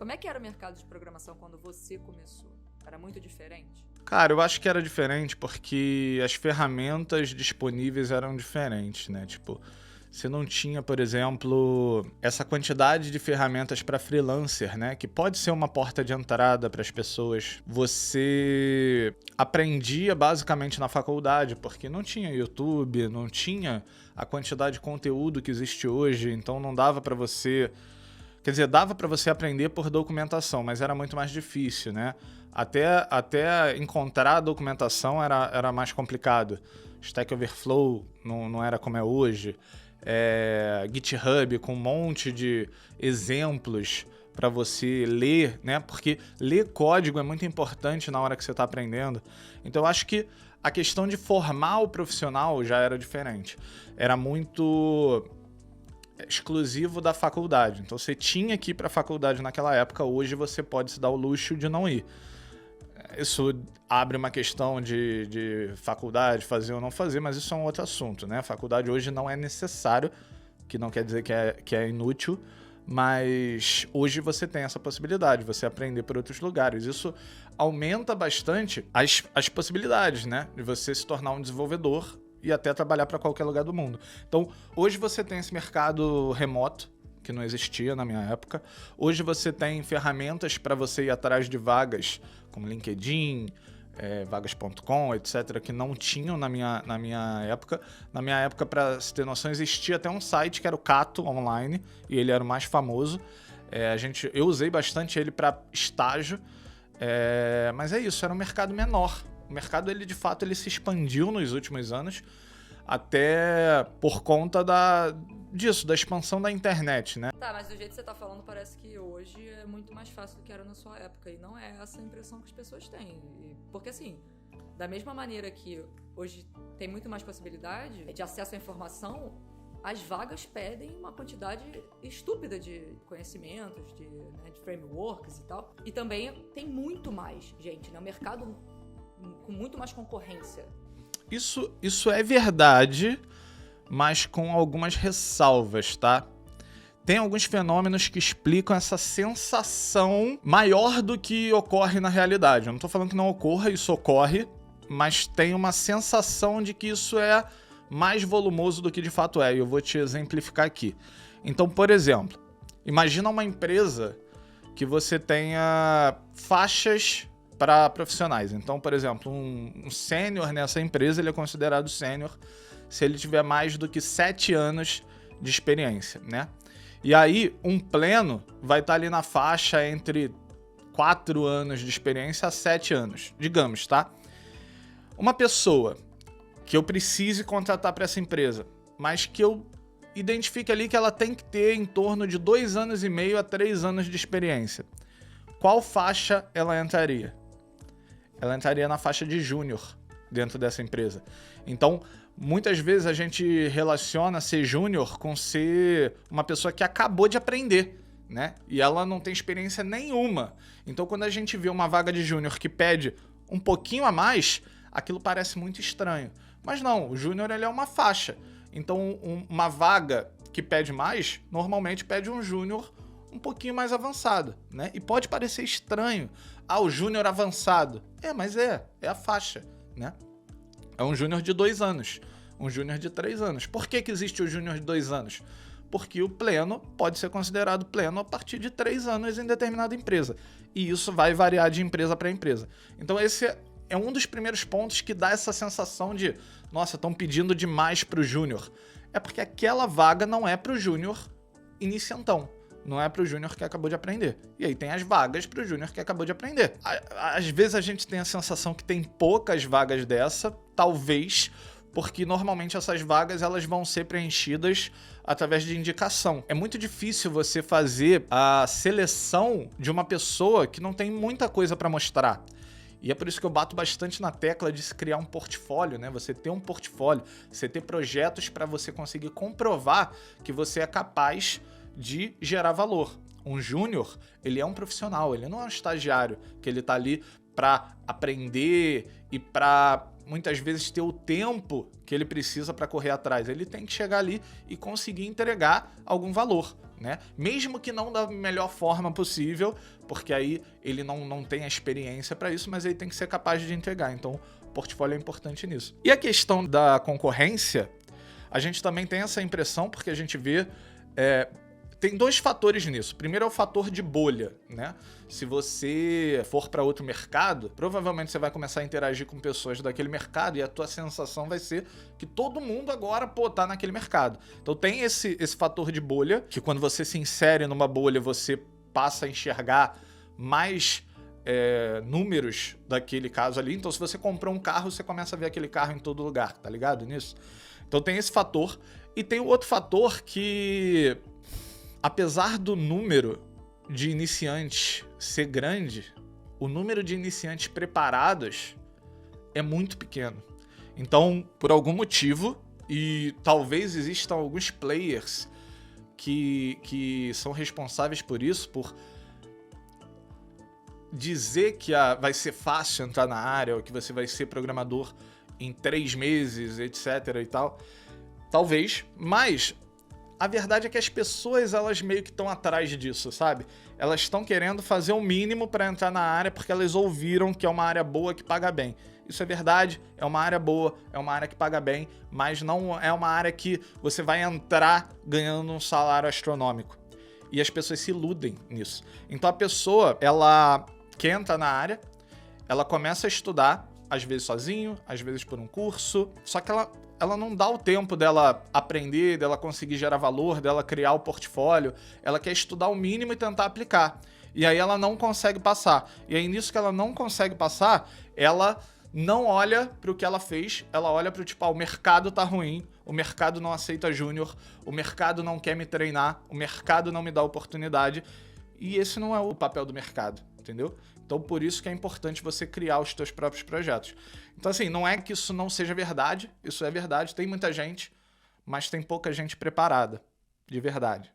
Como é que era o mercado de programação quando você começou? Era muito diferente? Cara, eu acho que era diferente porque as ferramentas disponíveis eram diferentes, né? Tipo, você não tinha, por exemplo, essa quantidade de ferramentas para freelancer, né? Que pode ser uma porta de entrada para as pessoas. Você aprendia basicamente na faculdade, porque não tinha YouTube, não tinha a quantidade de conteúdo que existe hoje, então não dava para você... Quer dizer, dava para você aprender por documentação, mas era muito mais difícil, né? Até encontrar a documentação era mais complicado. Stack Overflow não era como é hoje. GitHub com um monte de exemplos para você ler, né? Porque ler código é muito importante na hora que você está aprendendo. Então eu acho que a questão de formar o profissional já era diferente. Era muito exclusivo da faculdade. Então você tinha que ir para a faculdade naquela época, hoje você pode se dar o luxo de não ir. Isso abre uma questão de faculdade, fazer ou não fazer, mas isso é um outro assunto, né? A faculdade hoje não é necessário, que não quer dizer que é inútil, mas hoje você tem essa possibilidade, você aprender por outros lugares. Isso aumenta bastante as possibilidades, né? De você se tornar um desenvolvedor e até trabalhar para qualquer lugar do mundo. Então, hoje você tem esse mercado remoto, que não existia na minha época. Hoje você tem ferramentas para você ir atrás de vagas, como LinkedIn, vagas.com, etc., que não tinham na minha época. Na minha época, para se ter noção, existia até um site que era o Cato Online, e ele era o mais famoso. Eu usei bastante ele para estágio, mas é isso, era um mercado menor. O mercado, ele de fato, ele se expandiu nos últimos anos, até por conta da expansão da internet, né? Tá, mas do jeito que você tá falando, parece que hoje é muito mais fácil do que era na sua época, e não é essa a impressão que as pessoas têm. Porque assim, da mesma maneira que hoje tem muito mais possibilidade de acesso à informação, as vagas pedem uma quantidade estúpida de conhecimentos, de frameworks e tal. E também tem muito mais gente, né? O mercado com muito mais concorrência. Isso é verdade, mas com algumas ressalvas, tá? Tem alguns fenômenos que explicam essa sensação maior do que ocorre na realidade. Eu não tô falando que não ocorra, isso ocorre, mas tem uma sensação de que isso é mais volumoso do que de fato é, e eu vou te exemplificar aqui. Então, por exemplo, imagina uma empresa que você tenha faixas para profissionais. Então, por exemplo, um sênior nessa empresa, ele é considerado sênior se ele tiver mais do que 7 anos de experiência, né? E aí, um pleno vai estar ali na faixa entre 4 anos de experiência a 7 anos, digamos, tá? Uma pessoa que eu precise contratar para essa empresa, mas que eu identifique ali que ela tem que ter em torno de 2 anos e meio a 3 anos de experiência. Qual faixa ela entraria? Ela entraria na faixa de júnior dentro dessa empresa. Então, muitas vezes a gente relaciona ser júnior com ser uma pessoa que acabou de aprender, né? E ela não tem experiência nenhuma. Então, quando a gente vê uma vaga de júnior que pede um pouquinho a mais, aquilo parece muito estranho. Mas não, o júnior, ele é uma faixa. Então, uma vaga que pede mais, normalmente pede um júnior um pouquinho mais avançado, né? E pode parecer estranho. O júnior avançado. Mas é a faixa, né? É um júnior de 2 anos, um júnior de 3 anos. Por que existe o júnior de 2 anos? Porque o pleno pode ser considerado pleno a partir de 3 anos em determinada empresa. E isso vai variar de empresa para empresa. Então esse é um dos primeiros pontos que dá essa sensação de, nossa, estão pedindo demais para o júnior. É porque aquela vaga não é para o júnior iniciantão. Não é para o júnior que acabou de aprender. E aí tem as vagas para o júnior que acabou de aprender. Às vezes a gente tem a sensação que tem poucas vagas dessa, talvez, porque normalmente essas vagas elas vão ser preenchidas através de indicação. É muito difícil você fazer a seleção de uma pessoa que não tem muita coisa para mostrar. E é por isso que eu bato bastante na tecla de se criar um portfólio, né? Você ter um portfólio, você ter projetos para você conseguir comprovar que você é capaz de gerar valor. Um júnior, ele é um profissional, ele não é um estagiário, que ele tá ali para aprender e para muitas vezes ter o tempo que ele precisa para correr atrás. Ele tem que chegar ali e conseguir entregar algum valor, né? Mesmo que não da melhor forma possível, porque aí ele não tem a experiência para isso, mas ele tem que ser capaz de entregar. Então, o portfólio é importante nisso. E a questão da concorrência, a gente também tem essa impressão, porque a gente vê... tem dois fatores nisso. Primeiro é o fator de bolha, né? Se você for para outro mercado, provavelmente você vai começar a interagir com pessoas daquele mercado e a tua sensação vai ser que todo mundo agora, tá naquele mercado. Então tem esse fator de bolha, que quando você se insere numa bolha, você passa a enxergar mais números daquele caso ali. Então se você comprou um carro, você começa a ver aquele carro em todo lugar, tá ligado nisso? Então tem esse fator. E tem o outro fator que... apesar do número de iniciantes ser grande, o número de iniciantes preparados é muito pequeno. Então, por algum motivo, e talvez existam alguns players que são responsáveis por isso, por dizer que vai ser fácil entrar na área, ou que você vai ser programador em 3 meses, etc. e tal. Talvez, mas... a verdade é que as pessoas, elas meio que estão atrás disso, sabe? Elas estão querendo fazer o mínimo para entrar na área porque elas ouviram que é uma área boa que paga bem. Isso é verdade, é uma área boa, é uma área que paga bem, mas não é uma área que você vai entrar ganhando um salário astronômico. E as pessoas se iludem nisso. Então a pessoa, ela quer entrar na área, ela começa a estudar, às vezes sozinho, às vezes por um curso, só que ela não dá o tempo dela aprender, dela conseguir gerar valor, dela criar o portfólio. Ela quer estudar o mínimo e tentar aplicar. E aí ela não consegue passar. E aí nisso que ela não consegue passar, ela não olha para o que ela fez, ela olha para o tipo, o mercado tá ruim, o mercado não aceita júnior, o mercado não quer me treinar, o mercado não me dá oportunidade. E esse não é o papel do mercado, entendeu? Então, por isso que é importante você criar os teus próprios projetos. Então, assim, não é que isso não seja verdade, isso é verdade, tem muita gente, mas tem pouca gente preparada, de verdade.